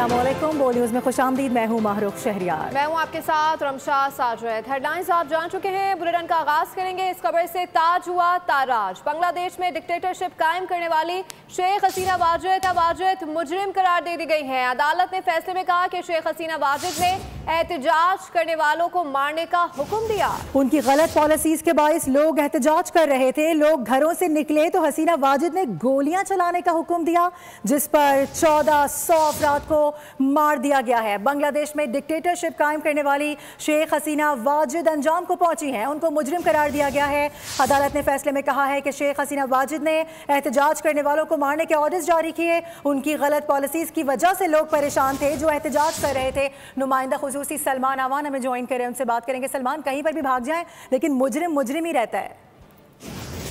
अस्सलामुअलैकुम, बोल न्यूज़ में खुशामदीद। मैं हूँ महरूख शहरियार। मैं हूँ आपके साथ रमशा साजिद। हेडलाइंस आप जान चुके हैं, बुलेटिन का आगाज करेंगे इस खबर से। ताज हुआ ताराज। बांग्लादेश में डिक्टेटरशिप कायम करने वाली शेख हसीना वाजिद मुजरिम करार दे दी गई है। अदालत ने फैसले में कहा कि शेख हसीना वाजिद ने एहतजाज करने वालों को मारने का हुक्म दिया। उनकी गलत पॉलिसीज के बाइस लोग एहतजाज कर रहे थे, लोग घरों से निकले तो हसीना वाजिद ने गोलियां चलाने का हुक्म दिया, जिस पर 1400 अफराद को मार दिया गया है। बांग्लादेश में डिक्टेटरशिप कायम करने वाली शेख हसीना वाजिद अंजाम को पहुंची हैं, उनको मुजरिम करार दिया गया है। अदालत ने फैसले में कहा है कि शेख हसीना वाजिद ने एहतजाज करने वालों को मारने के ऑर्डर्स जारी किए। उनकी गलत पॉलिसीज की वजह से लोग परेशान थे जो एहतजाज कर रहे थे। नुमाइंदा खुसूसी सलमान आवान हमें ज्वाइन करें, उनसे बात करेंगे। सलमान, कहीं पर भी भाग जाएं लेकिन मुजरिम मुजरिम ही रहता है।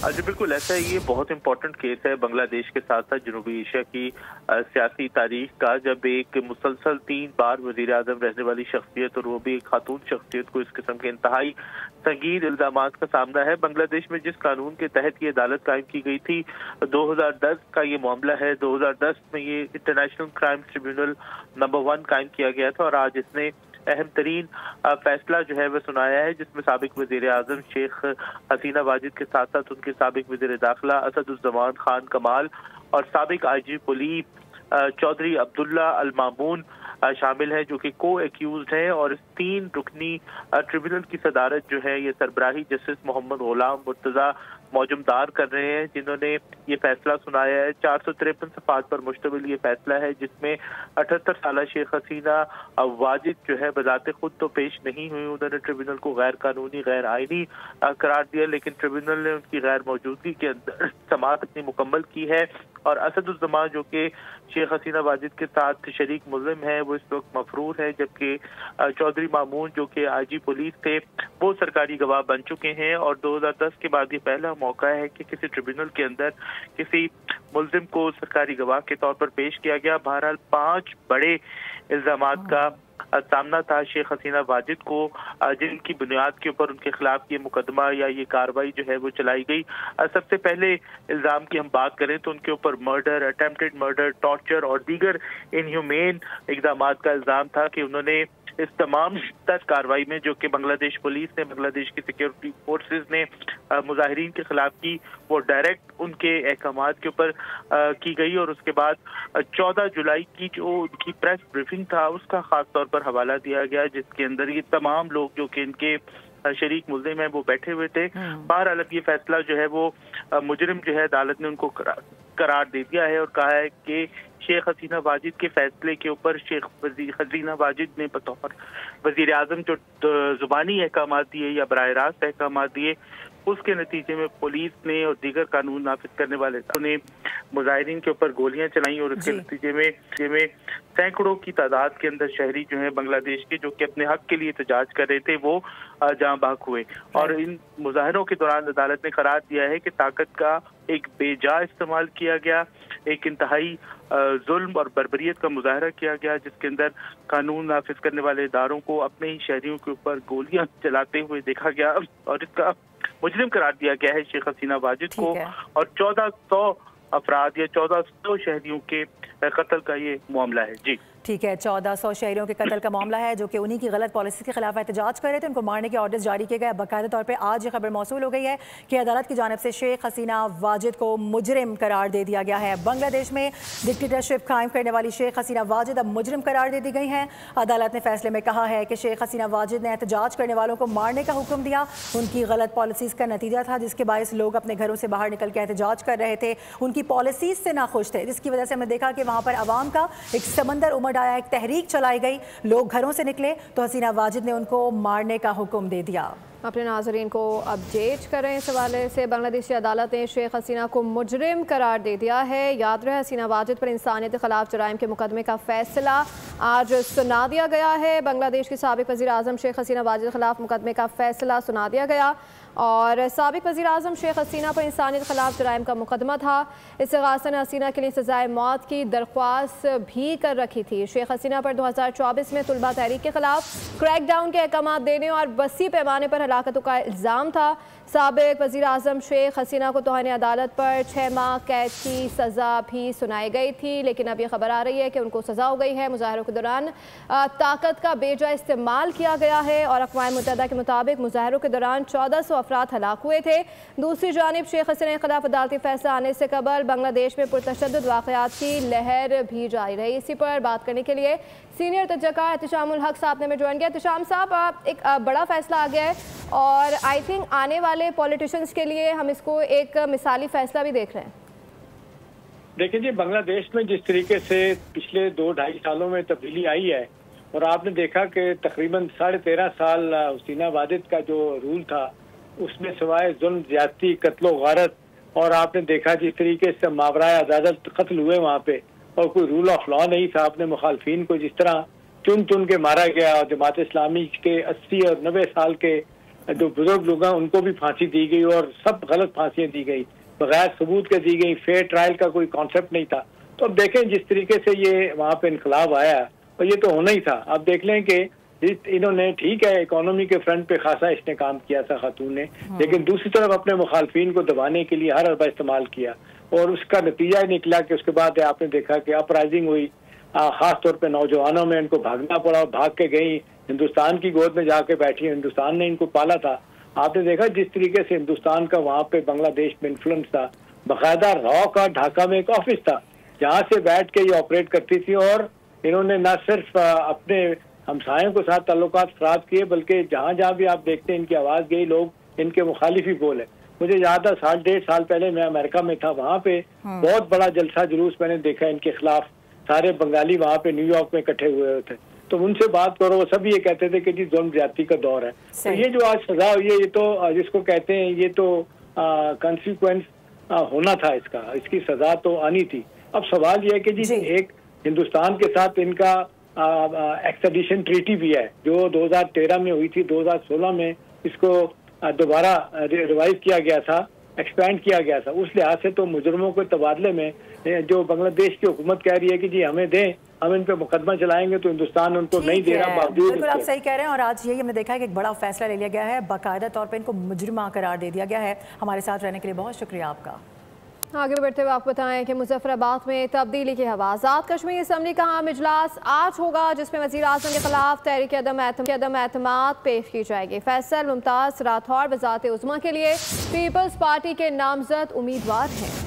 जी बिल्कुल ऐसा है। ये बहुत इंपॉर्टेंट केस है बांग्लादेश के साथ साथ जनूबी एशिया की सियासी तारीख का, जब एक मुसलसल 3 बार वजीर आजम रहने वाली शख्सियत और वो भी एक खातून शख्सियत को इस किस्म के इंतहाई संगीन इल्जामात का सामना है। बांग्लादेश में जिस कानून के तहत ये अदालत कायम की गई थी, 2010 का ये मामला है। 2010 में ये इंटरनेशनल क्राइम ट्रिब्यूनल नंबर 1 कायम किया गया था और आज इसने अहम तरीन फैसला जो है वह सुनाया है, जिसमें साबिक वजीर आजम शेख हसीना वाजिद के साथ साथ उनके साबिक वजीर दाखिला असदुज़्ज़मान खान कमाल और साबिक IG पुलिस चौधरी अब्दुल्ला अल मामून शामिल है, जो कि को एक्यूज्ड हैं। और इस 3 रुकनी ट्रिब्यूनल की सदारत जो है ये सरबराही जस्टिस मोहम्मद गुलाम मुर्तजा मौजूमदार कर रहे हैं, जिन्होंने ये फैसला सुनाया है। 453 सफ़ात पर मुश्तमिल ये फैसला है, जिसमें 78 साल शेख हसीना वाजिद जो है बजाते खुद तो पेश नहीं हुई। उन्होंने ट्रिब्यूनल को गैर कानूनी गैर आईनी करार दिया, लेकिन ट्रिब्यूनल ने उनकी गैर मौजूदगी के अंदर समाअत अपनी मुकम्मल की है। और असदुज़्ज़मान जो कि शेख हसीना वाजिद के साथ शरीक मुल्ज़िम है, वो इस वक्त मफरूर है, जबकि चौधरी मामून जो कि IG पुलिस थे वो सरकारी गवाह बन चुके हैं। और 2010 के बाद ये पहला मौका है कि किसी ट्रिब्यूनल के अंदर किसी मुल्ज़िम को सरकारी गवाह के तौर पर पेश किया गया। बहरहाल 5 बड़े इल्जामात का सामना था शेख हसीना वाजिद को, जिनकी बुनियाद के ऊपर उनके खिलाफ ये मुकदमा या ये कार्रवाई जो है वो चलाई गई। सबसे पहले इल्जाम की हम बात करें तो उनके ऊपर मर्डर, अटेम्प्टेड मर्डर, टॉर्चर और दीगर इनह्यूमेन इक़दामात का इल्जाम था कि उन्होंने इस तमाम कार्रवाई में, जो कि बांग्लादेश पुलिस ने, बांग्लादेश की सिक्योरिटी फोर्सेस ने मुजाहिरीन के खिलाफ की, वो डायरेक्ट उनके अहकामात के ऊपर की गई। और उसके बाद 14 जुलाई की जो उनकी प्रेस ब्रीफिंग था उसका खास तौर पर हवाला दिया गया, जिसके अंदर ये तमाम लोग जो कि इनके शरीक मुल्ज़िम हैं वो बैठे हुए थे। बहरहाल ये फैसला जो है वो मुजरिम जो है अदालत ने उनको करार दे दिया है और कहा है कि शेख हसीना वाजिद के फैसले के ऊपर शेख हसीना वाजिद ने बतौर वजीर आजम जो जुबानी अहकाम दिए या बराह रास्त अहकाम दिए, उसके नतीजे में पुलिस ने और दीगर कानून नाफिज करने वाले ने मुजाहिरीन के ऊपर गोलियां चलाई और उसके नतीजे में सैकड़ों की तादाद के अंदर शहरी जो है बांग्लादेश के, जो कि अपने हक के लिए एहतजाज कर रहे थे, वो जाँ बाग हुए। और इन मुजाहरों के दौरान अदालत ने करार दिया है कि ताकत का एक बेजा इस्तेमाल किया गया, एक इंतहाई जुल्म और बर्बरियत का मुजाहरा किया गया, जिसके अंदर कानून नाफिज करने वाले इदारों को अपने ही शहरियों के ऊपर गोलियां चलाते हुए देखा गया और इसका मुजरिम करार दिया गया है शेख हसीना वाजिद को। और 1400 अफराद या 1400 शहरियों के कत्ल का ये मामला है। जी ठीक है, 1400 शहरियों के कत्ल का मामला है जो कि उन्हीं की गलत पॉलिसी के खिलाफ एहतजाज कर रहे थे, उनको मारने के ऑर्डर्स जारी किए गए। बाकायदा तौर पे आज ये खबर मौसूल हो गई है कि अदालत की जानिब से शेख हसीना वाजिद को मुजरिम करार दे दिया गया है। बांग्लादेश में डिक्टेटरशिप कायम करने वाली शेख हसीना वाजिद अब मुजरिम करार दे दी गई हैं। अदालत ने फैसले में कहा है कि शेख हसीना वाजिद ने एहतजाज करने वालों को मारने का हुक्म दिया। उनकी गलत पॉलिसीज़ का नतीजा था, जिसके बायस लोग अपने घरों से बाहर निकल के एहतजाज कर रहे थे, उनकी पॉलिसीज से नाखुश थे, जिसकी वजह से हमने देखा कि वहाँ पर अवाम का एक समंदर उमड़ आया, एक तहरीक चलाई गई, लोग घरों से निकले तो हसीना वाजिद ने उनको मारने का हुक्म दे दिया। अपने नाजरीन को अपडेट करें इस हवाले से। बांग्लादेशी अदालत ने शेख हसीना को मुजरिम करार दे दिया है। याद रहे, हसीना वाजिद पर इंसानियत के खिलाफ जराइम के मुकदमे का फैसला आज सुना दिया गया है। बांग्लादेश के साबिक वज़ीर आज़म शेख हसीना वाजिद के खिलाफ मुकदमे का फैसला सुना दिया गया। और साबिक वज़ीर-ए-आज़म शेख हसीना पर इंसानियत खिलाफ जराइम का मुकदमा था। इस्तिग़ासा ने हसीना के लिए सज़ाए मौत की दरख्वास्त भी कर रखी थी। शेख हसीना पर 2024 में तुलबा तहरीक के खिलाफ क्रैकडाउन के अहकाम देने और बसी पैमाने पर हलाकतों का इल्ज़ाम था। साबिक वज़ीर-ए-आज़म शेख हसीना को तौहीन अदालत पर 6 माह कैद की सज़ा भी सुनाई गई थी, लेकिन अब यह खबर आ रही है कि उनको सज़ा हो गई है। मुजाहरों के दौरान ताकत का बेजा इस्तेमाल किया गया है और अक़वाम मुत्तहिदा के मुताबिक मुजाहरों के दौरान 1400 अफराद हलाक हुए थे। दूसरी जानिब शेख हसीना के खिलाफ अदालती फैसला आने से कबल बांग्लादेश में पुरतशद्दुद वाक़यात की लहर भी जारी रही। इसी पर बात करने के लिए सीनियर तज्ज़कार एहतिशामुल हक साहब ने हमें ज्वाइन किया। एहतिशाम साहब, एक बड़ा फैसला आ गया है और आई थिंक आने वाले पॉलिटिशियंस के लिए हम इसको एक मिसाली फैसला भी देख रहे हैं। देखिए जी, बांग्लादेश में जिस तरीके से पिछले 2-2.5 सालों में तब्दीली आई है और आपने देखा कि तकरीबन 13.5 साल हसीना वाजिद का जो रूल था उसमें सिवाय जुल्म, ज्यादती, कत्लो गारत और आपने देखा जिस तरीके से मावराए अदालत कत्ल हुए वहाँ पे और कोई रूल ऑफ लॉ नहीं था। अपने मुखालफिन को जिस तरह चुन चुन के मारा गया और जमात इस्लामी के 80 और 90 साल के जो बुजुर्ग लोग हैं उनको भी फांसी दी गई और सब गलत फांसियां दी गई, बगैर सबूत के दी गई। फेयर ट्रायल का कोई कॉन्सेप्ट नहीं था। तो अब देखें जिस तरीके से ये वहाँ पे इनकलाब आया और ये तो होना ही था। अब देख लें कि इन्होंने, ठीक है, इकोनॉमी के फ्रंट पे खासा इसने काम किया था खातून ने, लेकिन दूसरी तरफ अपने मुखालफिन को दबाने के लिए हर हरबा इस्तेमाल किया और उसका नतीजा निकला कि उसके बाद आपने देखा कि अपराइजिंग हुई, खास तौर पे नौजवानों में इनको भागना पड़ा और भाग के गई, हिंदुस्तान की गोद में जाके बैठी। हिंदुस्तान ने इनको पाला था। आपने देखा जिस तरीके से हिंदुस्तान का वहाँ पे बांग्लादेश में इन्फ्लुएंस था। बाकायदा रॉ का ढाका में एक ऑफिस था जहाँ से बैठ के ये ऑपरेट करती थी और इन्होंने न सिर्फ अपने हमसायों के साथ ताल्लुकात खराब किए बल्कि जहाँ जहाँ भी आप देखते हैं इनकी आवाज़ गई, लोग इनके मुखालिफ ही बोले। मुझे याद है 1.5 साल पहले मैं अमेरिका में था, वहाँ पे बहुत बड़ा जलसा जुलूस मैंने देखा इनके खिलाफ। सारे बंगाली वहाँ पे न्यूयॉर्क में इकट्ठे हुए थे, तो उनसे बात करो वो सब ये कहते थे कि जी जुल्म ज्यादती का दौर है। तो ये जो आज सजा हुई है ये तो जिसको कहते हैं ये तो कंसिक्वेंस होना था इसका, इसकी सजा तो आनी थी। अब सवाल ये है कि जी एक हिंदुस्तान के साथ इनका एक्सट्राडिशन ट्रीटी भी है जो 2013 में हुई थी, 2016 में इसको दोबारा रिवाइज किया गया था, एक्सपेंड किया गया था। उस लिहाज से तो मुजरमों के तबादले में जो बांग्लादेश की हुकूमत कह रही है कि जी हमें दें, हम इन पे मुकदमा चलाएंगे, तो हिंदुस्तान उनको नहीं दे रहा। बिल्कुल आप सही कह रहे हैं और आज यही हमने देखा है कि एक बड़ा फैसला ले लिया गया है, बाकायदा तौर पे इनको मुजरिमा करार दे दिया गया है। हमारे साथ रहने के लिए बहुत शुक्रिया आपका। आगे बढ़ते हुए आपको बताएं कि मुजफ्फराबाद में तब्दीली की हवा। आज़ाद कश्मीर असम्बली का आम इजलास आज होगा जिसमें वज़ीर-ए-आज़म के खिलाफ तहरीक अदम एतमाद पेश की जाएगी। फैसल मुमताज़ राठौर वज़ारत उज़्मा के लिए पीपल्स पार्टी के नामजद उम्मीदवार हैं।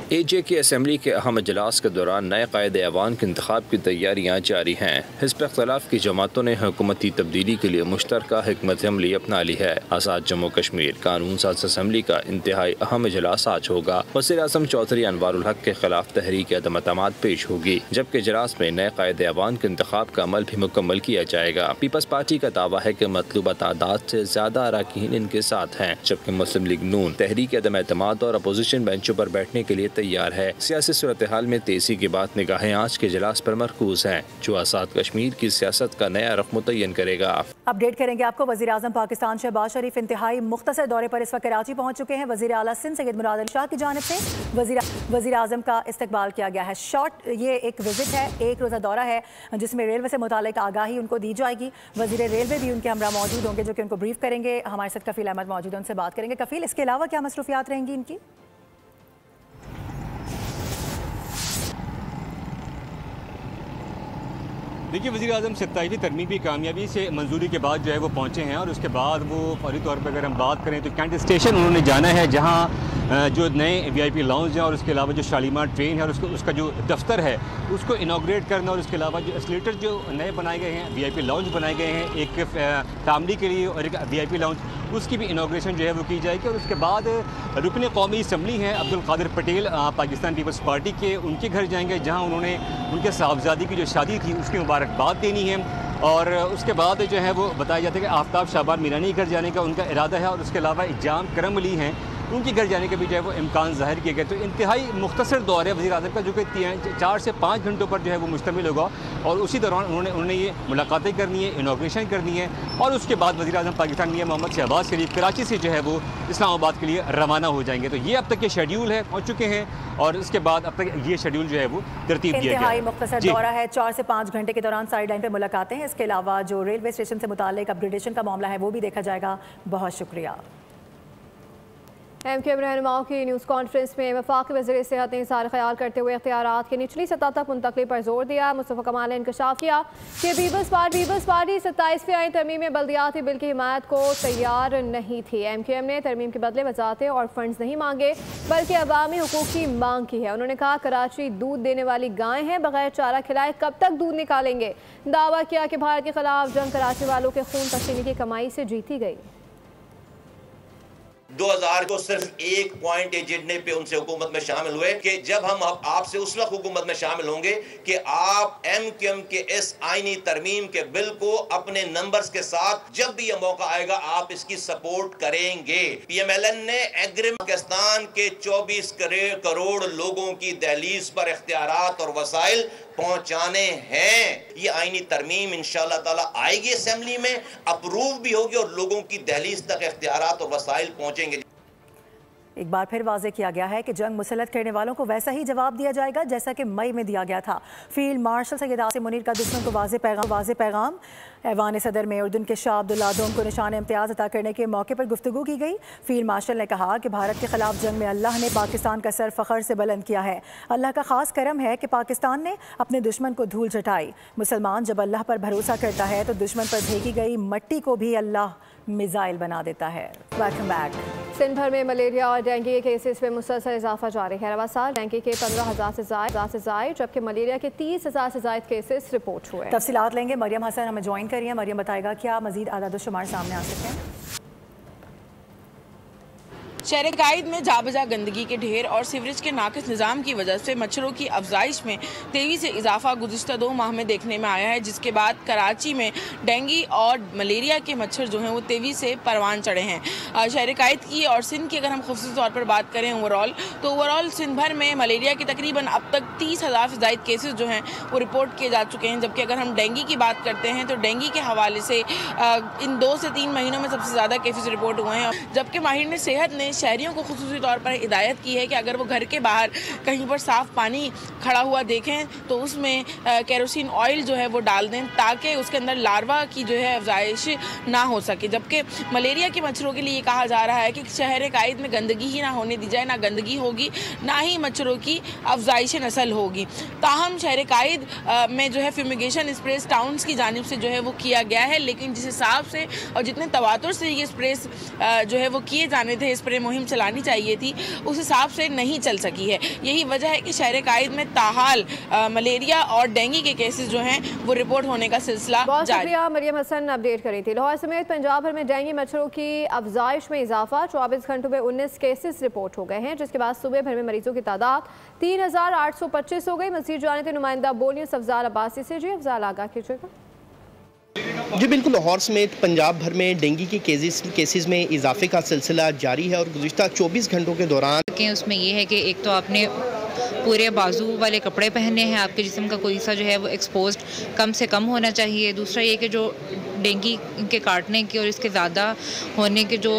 AJ की असम्बली के अहम इजलास के दौरान नए कायदे ऐवान के इंतखाब की तैयारियाँ जारी हैं। हिज़्ब इख्तिलाफ की जमातों ने हुकूमती तब्दीली के लिए मुश्तरका हिकमत अमली अपना ली है। आज़ाद जम्मू कश्मीर कानून साज असम्बली का इंतहाई अहम इजलास आज होगा। वज़ीर-ए-आज़म चौधरी अनवारुल हक के खिलाफ तहरीक अदम एतमाद पेश होगी, जबकि इजलास में नए कायदे ऐवान के इंतखाब का अमल भी मुकम्मल किया जाएगा। पीपल्स पार्टी का दावा है कि मतलूबा तादाद से ज्यादा अरकान इनके साथ हैं, जबकि मुस्लिम लीग नून तहरीक अदम एतमाद और अपोजिशन बेंचों पर बैठने के लिए तैयार है। सियासी सूरत हाल में तेजी के बाद निगाहें आज के इजलास पर मरकूज हैं, जो आज़ाद कश्मीर की सियासत का नया रुख मुतय्यन करेगा। अपडेट करेंगे आपको। वज़ीर-ए-आज़म पाकिस्तान शहबाज शरीफ इंतहाई मुख्तसर दौरे पर इस वक्त कराची पहुंच चुके हैं। वज़ीर आला सिंध सैयद मुराद अली शाह की जानिब से वज़ीर-ए-आज़म का इस्तकबाल किया गया है। शॉर्ट ये एक विजिट है, एक रोज़ा दौरा है जिसमें रेलवे से मुतालिक आगाही उनको दी जाएगी। वज़ीर रेलवे भी उनके हमरा मौजूद होंगे जो कि उनको ब्रीफ करेंगे। हमारे साथ कफील अहमद मौजूद है, उनसे बात करेंगे। कफील, इसके अलावा क्या मसरूफियात रहेंगी इनकी? देखिए, वज़ीर-ए-आज़म 27वीं तरमीम की कामयाबी से मंजूरी के बाद जो है वो पहुँचे हैं और उसके बाद वो फौरी तौर पर अगर हम बात करें तो कैंट स्टेशन उन्होंने जाना है, जहाँ जो नए VIP लाउंज हैं और उसके अलावा जो शालीमार ट्रेन है और उसका जो दफ्तर है उसको इनाग्रेट करना और उसके अलावा जो एस्केलेटर जो नए बनाए गए हैं, VIP लाउंज बनाए गए हैं एक फैमिली के लिए और एक VIP लाउंज, उसकी भी इनाग्रेशन जो है वो की जाएगी। और उसके बाद रुकन कौमी असम्बली हैं अब्दुल कादिर पटेल पाकिस्तान पीपल्स पार्टी के, उनके घर जाएंगे जहाँ उन्होंने उनके साहबजादी की जो शादी थी उसकी मुबारकबाद देनी है। और उसके बाद जो है वो बताया जाता है कि आफ्ताब शाबान मीरानी घर जाने का उनका इरादा है और उसके अलावा इजाम करम अली हैं, उनके घर जाने का भी जो है वो इम्कान ज़ाहिर किया गया। तो इंतहाई मुख्तसर दौर है वज़ीर-ए-आज़म का, जो कि 4 से 5 घंटों पर जो है वो मुश्तमिल होगा। और उसी दौरान उन्होंने ये मुलाकातें करनी है, इनॉग्रेशन करनी है और उसके बाद वज़ीर आज़म पाकिस्तान मियां मोहम्मद शहबाज शरीफ कराची से जो है वो इस्लामाबाद के लिए रवाना हो जाएंगे। तो ये अब तक के शेड्यूल है, पहुँच चुके हैं और उसके बाद अब तक ये शेड्यूल जो है वो तरतीब दिया गया है। मुख्तसर दौरा है, 4 से 5 घंटे के दौरान साइड लाइन पर मुलाकातें हैं। इसके अलावा जो रेलवे स्टेशन से मुताल्लिक अपग्रेडेशन का मामला है वो भी देखा जाएगा। बहुत शुक्रिया। MQM रहनुमाओं की न्यूज़ कॉन्फ्रेंस में वफाकी वज़ीर सेहत ने इज़हार ख्याल करते हुए इख्तियारात की निचली सतह तक मुंतकली पर जोर दिया। मुस्तफ़ा कमाल ने इंकशाफ किया कि पीपल्स पार्टी 27वीं आईन तरमीम बल्दियाती बिल की हिमायत को तैयार नहीं थी। MQM ने तरमीम के बदले वजारतें और फंड्स नहीं मांगे बल्कि अवामी हुकूक की मांग की है। उन्होंने कहा कराची दूध देने वाली गाय हैं, बगैर चारा खिलाए कब तक दूध निकालेंगे। दावा किया कि भारत के खिलाफ जंग कराची वालों के खून पसीने की कमाई से जीती गई। 2000 को सिर्फ एक पॉइंट एजेंडे पे उनसे हुकूमत में शामिल हुए कि जब हम आपसे उस वक्त हुकूमत में शामिल होंगे कि आप MQM के इस आईनी तरमीम के बिल को अपने नंबर्स के साथ जब भी यह मौका आएगा आप इसकी सपोर्ट करेंगे। PMLN ने एग्रीमेंट पाकिस्तान के 24 करोड़ लोगों की दहलीज पर इख्तियारात और वसाइल पहुंचाने हैं। ये आईनी तरमीम इंशाअल्लाह ताला आएगी असेंबली में, अप्रूव भी होगी और लोगों की दहलीज तक इख्तियारात और वसाइल पहुंचेंगे। एक बार फिर वाज़े किया गया है कि जंग मुसल्लत करने वालों को वैसा ही जवाब दिया जाएगा जैसा कि मई में दिया गया था। फील्ड मार्शल सैयद आसिम मुनीर का दुश्मन को वाज़े पैगाम ऐवान सदर में उर्दून के शाह अब्दुल्ला आदम को निशान इम्तियाज़ अता करने के मौके पर गुफ्तगू की गई। फील्ड मार्शल ने कहा कि भारत के खिलाफ जंग में अल्लाह ने पाकिस्तान का सर फ़ख्र से बुलंद किया है। अल्लाह का ख़ास करम है कि पाकिस्तान ने अपने दुश्मन को धूल चटाई। मुसलमान जब अल्लाह पर भरोसा करता है तो दुश्मन पर फेंकी गई मट्टी को भी अल्लाह मिसाइल बना देता है। Welcome back. सिंध भर में मलेरिया और डेंगू के केसेस में मुसलसल इजाफा जारी है। रवा साल डेंगू के 15,000 से ज़ायद जबकि मलेरिया के 30,000 से ज़ायद केसेस रिपोर्ट हुए। तफसीलात लेंगे, मरियम हसन हमें ज्वाइन करिए। मरियम बताएगा क्या मजीद आदाद-ओ-शुमार सामने आ सकते हैं। शहर कायद में जाबजा गंदगी के ढेर और सीवरेज के नाकिस निज़ाम की वजह से मच्छरों की अफजाइश में तेज़ी से इजाफा गुज़िश्ता 2 माह में देखने में आया है, जिसके बाद कराची में डेंगू और मलेरिया के मच्छर जो हैं वो तेज़ी से परवान चढ़े हैं। शहर कायद की और सिंध की अगर हम खुसूसी तौर पर बात करें ओवरऑल सिंध भर में मलेरिया के तकरीबन अब तक 30,000 से ज़ायद केसेस जो हैं वो रिपोर्ट किए जा चुके हैं। जबकि अगर हम डेंगू की बात करते हैं तो डेंगू के हवाले से इन 2 से 3 महीनों में सबसे ज़्यादा केसेस रिपोर्ट हुए हैं। जबकि माहिर सेहत ने शहरियों को खुसूसी तौर पर हिदायत की है कि अगर वो घर के बाहर कहीं पर साफ़ पानी खड़ा हुआ देखें तो उसमें केरोसिन ऑयल जो है वो डाल दें ताकि उसके अंदर लार्वा की जो है अफजाइश ना हो सके। जबकि मलेरिया के मच्छरों के लिए कहा जा रहा है कि शहर कायद में गंदगी ही ना होने दी जाए, ना गंदगी होगी ना ही मच्छरों की अफजाइश नस्ल होगी। ताहम शहर कायद में जो है फ्यूमिगेशन स्प्रेस टाउन्स की जानिब से जो है वो किया गया है, लेकिन जिस हिसाब से और जितने तवातुर से ये स्प्रेस जो है वो किए जाने थे, स्प्रे मुहिम चलानी चाहिए थी, उस हिसाब से नहीं चल सकी है। यही वजह है कि शहर कायद में ताहाल मलेरिया और डेंगू के केसेस जो हैं वो रिपोर्ट होने का सिलसिला बहुत शुक्रिया। मरियम हसन अपडेट करी थी। लाहौर समेत पंजाब भर में डेंगू मच्छरों की अफजाइश में इजाफा, 24 घंटों में 19 केसेस रिपोर्ट हो गए हैं, जिसके बाद सुबह भर में मरीजों की तादाद 3,825 हो गई। मज़ीद जाने थे नुमाइंदा बोल न्यूज़ अफजाल अब्बासी से। जी अफजाल, आगाह कीजिएगा। जी बिल्कुल, लाहौर समेत पंजाब भर में डेंगू के केसेस में इजाफे का सिलसिला जारी है और गुज़िश्ता 24 घंटों के दौरान उसमें यह है कि एक तो आपने पूरे बाजू वाले कपड़े पहनने हैं, आपके जिस्म का कोई हिस्सा जो है वो एक्सपोज्ड कम से कम होना चाहिए। दूसरा ये कि जो डेंगू के काटने के और इसके ज़्यादा होने के जो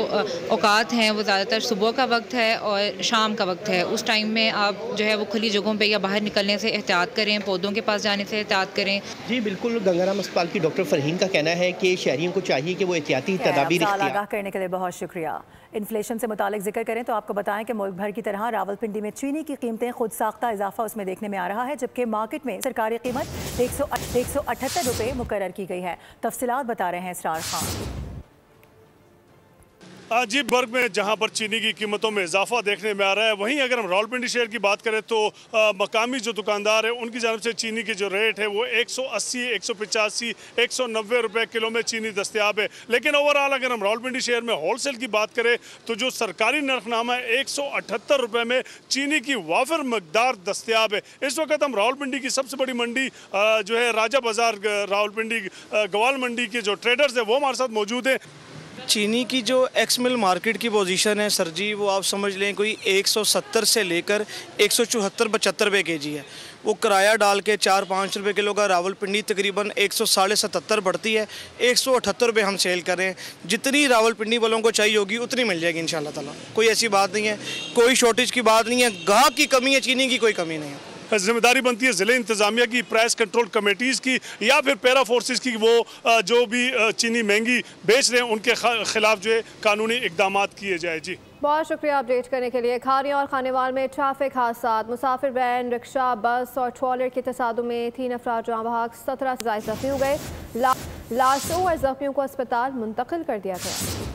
औकात हैं वो ज़्यादातर सुबह का वक्त है और शाम का वक्त है। उस टाइम में आप जो है वो खुली जगहों पे या बाहर निकलने से एहतियात करें, पौधों के पास जाने से एहतियात करें। जी बिल्कुल, गंगाराम अस्पताल की डॉक्टर फरहीन का कहना है कि शहरियों को चाहिए कि वो एहतियाती तदाबीर आगाह करने के लिए बहुत शुक्रिया। इन्फ्लेशन से मुतालिक जिक्र करें तो आपको बताएं कि मुल्क भर की तरह रावलपिंडी में चीनी की कीमतें खुद साख्ता इजाफा उसमें देखने में आ रहा है, जबकि मार्केट में सरकारी कीमत 178 रुपये मुकर्रर की गई है। तफसीलात बता रहे हैं इसरार खान। जी, बर्ग में जहां पर चीनी की कीमतों में इजाफा देखने में आ रहा है, वहीं अगर हम रावलपिंडी शहर की बात करें तो मकामी जो दुकानदार है उनकी जानब से चीनी की जो रेट है वो 180, 185, 190 रुपये किलो में चीनी दस्तियाब है। लेकिन ओवरऑल अगर हम रावलपिंडी शहर में होलसेल की बात करें तो जो सरकारी नरखनामा है 178 रुपये में चीनी की वाफिर मकदार दस्तियाब है। इस वक्त हम रावलपिंडी की सबसे बड़ी मंडी जो है राजा बाजार रावलपिंडी गवाल मंडी के जो ट्रेडर्स है वो हमारे साथ मौजूद है। चीनी की जो एक्स मिल मार्केट की पोजीशन है सर जी, वो आप समझ लें कोई 170 से लेकर 174-75 रुपये kg है। वो किराया डाल के 4-5 रुपये किलो का रावलपिंडी तकरीबन 177 बढ़ती है, 178 रुपये हम सेल कर रहे हैं। जितनी रावलपिंडी वालों को चाहिए होगी उतनी मिल जाएगी इंशाल्लाह ताला। कोई ऐसी बात नहीं है, कोई शॉर्टेज की बात नहीं है, गाहक की कमी है, चीनी की कोई कमी नहीं है। जिम्मेदारी बनती है ज़िले इंतजामिया की, प्राइस कंट्रोल कमेटीज़ की या फिर पैरा फोर्सेस की, वो जो भी चीनी महंगी बेच रहे हैं उनके खिलाफ जो है कानूनी इकदाम किए जाए। जी बहुत शुक्रिया अपडेट करने के लिए। खारियां और खानेवाल में ट्रैफिक हादसा, मुसाफिर वैन, रिक्शा, बस और ट्रॉलर के तसादुम में 3 अफराद जाँ बहक, 17 से ज़ायद जख्मी हो गए। लाशों और जख्मियों को अस्पताल मुंतकिल कर दिया गया।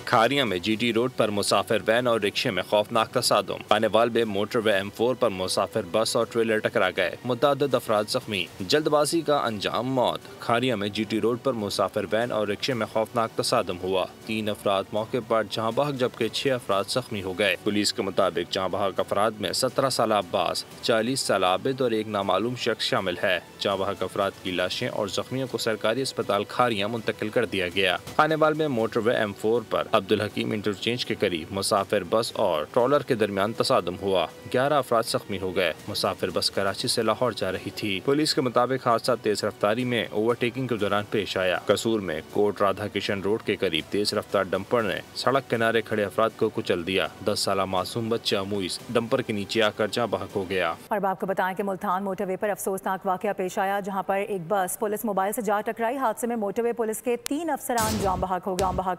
खारियां में GT रोड पर मुसाफिर वैन और रिक्शे में खौफनाक तसादुम। खानेवाल में मोटरवे M4 पर मुसाफिर बस और ट्रेलर टकरा गए, मुतअद्दिद अफराद जख्मी, जल्दबाजी का अंजाम मौत। खारियां में GT रोड पर मुसाफिर वैन और रिक्शे में खौफनाक तसादुम हुआ, 3 अफराद मौके पर जहाँ बहक जबकि 6 अफराद जख्मी हो गए। पुलिस के मुताबिक जहाँ बहक अफराद में 17 साल अब्बास, 40 साल आबिद और एक नामालूम शख्स शामिल है। जहाँ बहक अफराद की लाशें और जख्मियों को सरकारी अस्पताल खारियां मुंतकिल कर दिया गया। खानेवाल में मोटरवे M4 पर अब्दुल हकीम इंटरचेंज के करीब मुसाफिर बस और ट्रॉलर के दरमियान तसादुम हुआ, 11 अफराद जख्मी हो गए। मुसाफिर बस कराची से लाहौर जा रही थी। पुलिस के मुताबिक हादसा तेज रफ्तारी में ओवरटेकिंग के दौरान पेश आया। कसूर में कोट राधा किशन रोड के करीब तेज रफ्तार डंपर ने सड़क किनारे खड़े अफराद को कुचल दिया। 10 साल मासूम बच्चा मुइस डंपर के नीचे आकर जहाँ बहक हो गया। और आपको बताएं कि मुल्तान मोटरवे पर अफसोसनाक वाकया पेश आया, जहाँ पर एक बस पुलिस मोबाइल से जा टकराई। हादसे में मोटरवे पुलिस के 3 अफसरान जाँ बहक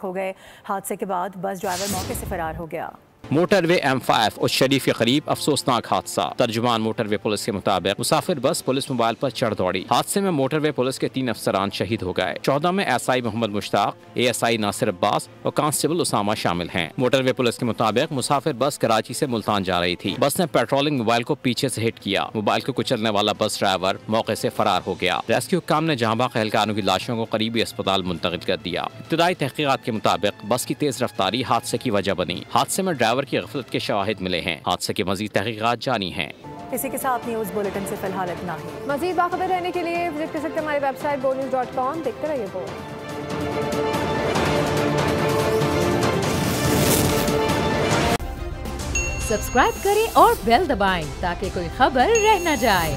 हो गए। हादसे के बाद बस ड्राइवर मौके से फरार हो गया। मोटरवे M5 उस शरीफ के करीब अफसोसनाक हादसा। तर्जुमान मोटरवे पुलिस के मुताबिक मुसाफिर बस पुलिस मोबाइल पर चढ़ दौड़ी। हादसे में मोटरवे पुलिस के 3 अफसरान शहीद हो गए। 14 में SI मोहम्मद मुश्ताक, ASI नासिर अब्बास और कांस्टेबल उसामा शामिल हैं। मोटरवे पुलिस के मुताबिक मुसाफिर बस कराची से मुल्तान जा रही थी। बस ने पेट्रोलिंग मोबाइल को पीछे से हिट किया। मोबाइल को कुचलने वाला बस ड्राइवर मौके से फरार हो गया। रेस्क्यू काम ने जहाँ बहक एहलकारों की लाशों को करीबी अस्पताल मुंतकिल कर दिया। इब्तदाई तहकीकात के मुताबिक बस की तेज रफ्तारी हादसे की वजह बनी। हादसे में ड्राइवर की गफलत के शवाहिद मिले हैं। हादसे की मजीद तहकीकात जारी हैं। इसी के साथ न्यूज़ बुलेटिन से फिलहाल इतना ही। मजीद बाखबर रहने के लिए विजिट कर सकते हैं हमारी वेबसाइट boldnews.com। देखते रहिए बोल। सब्सक्राइब करें और बेल दबाएं ताकि कोई खबर रह न जाए।